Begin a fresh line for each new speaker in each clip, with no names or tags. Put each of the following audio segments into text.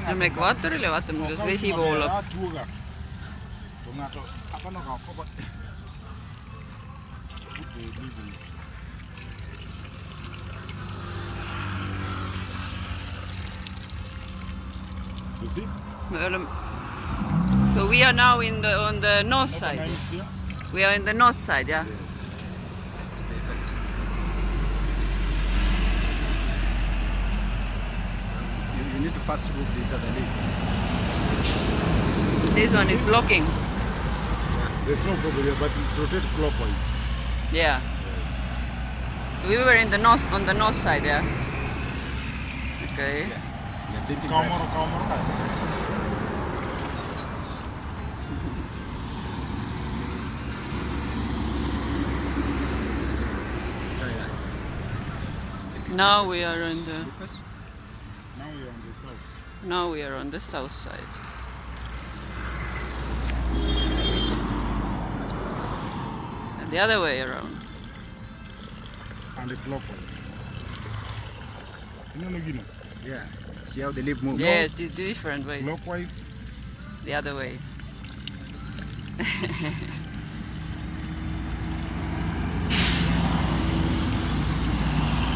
oleme ekvaatoril ja vaatame, kuidas vesi voolab.
You see?
So we are now on the north side. We are in the north side, yeah.
You need to first move this other leaf.
This one is blocking.
There's no problem here, but it's rotate clockwise.
Yeah. We were in the north, on the north side, yeah. Okay. Now we are on the. Now we are on the south side. And the other way around.
And the clockwise. Yeah. See how the leaf moves?
Yes, the different way.
Clockwise.
The other way.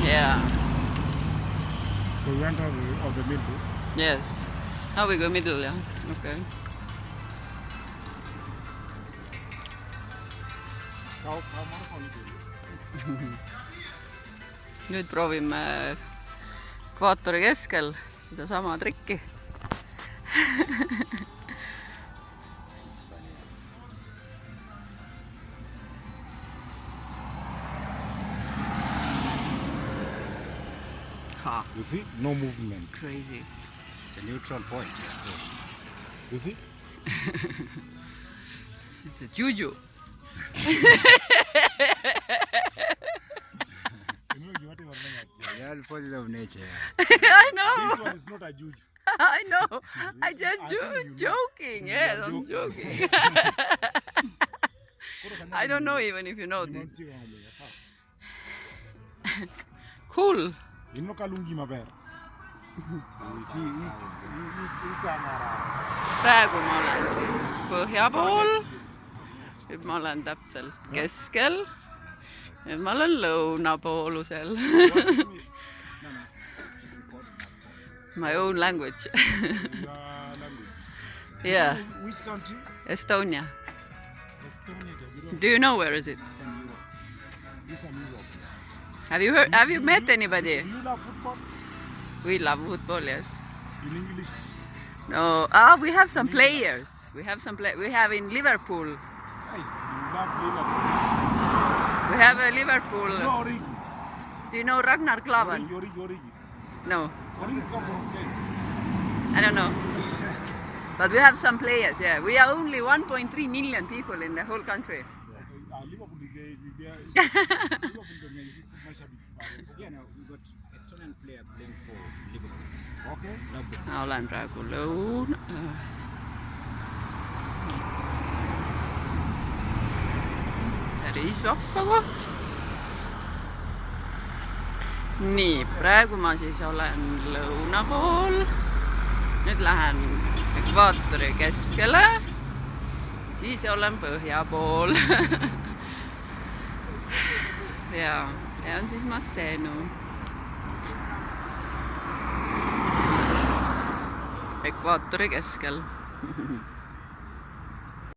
Yeah.
So we went of the middle.
Yes. Now we go middle, yeah. Okay. Nüüd proovime ekvaatori keskel sedasama trikki.
You see? No movement.
Crazy.
It's a neutral point. You see?
It's a juju.
Yeah, the forces of nature.
I know.
This one is not a juju.
I know. I just joking. Yes, I'm joking. I don't know even if you know this. Cool. Praegu ma olen siis põhja pool. Nüüd ma olen täpselt keskel. Nüüd ma olen lõunapoolusel. My own language. Yeah.
Which country?
Estonia.
Estonia.
Do you know where is it?
Eastern Europe.
Have you met anybody?
Do you love football?
We love football, yes.
In English?
No, we have some players. We have in Liverpool.
Hey, you love Liverpool.
We have a Liverpool.
No, Origi.
Do you know Ragnar Klavan?
Origi.
No,
Origi is come from Kenya.
I don't know. But we have some players, yeah. We are only 1.3 million people in the whole country.
Liverpool
Yeah, no, we got Estonian player playing for Liverpool.
Okay.
Ma olen praegu lõuna. Päris vahva koht. Nii, praegu ma siis olen lõuna pool. Nüüd lähen ekvaatori keskele. Siis olen põhja pool. Ja on siis Maseno. Ekvaatori keskel.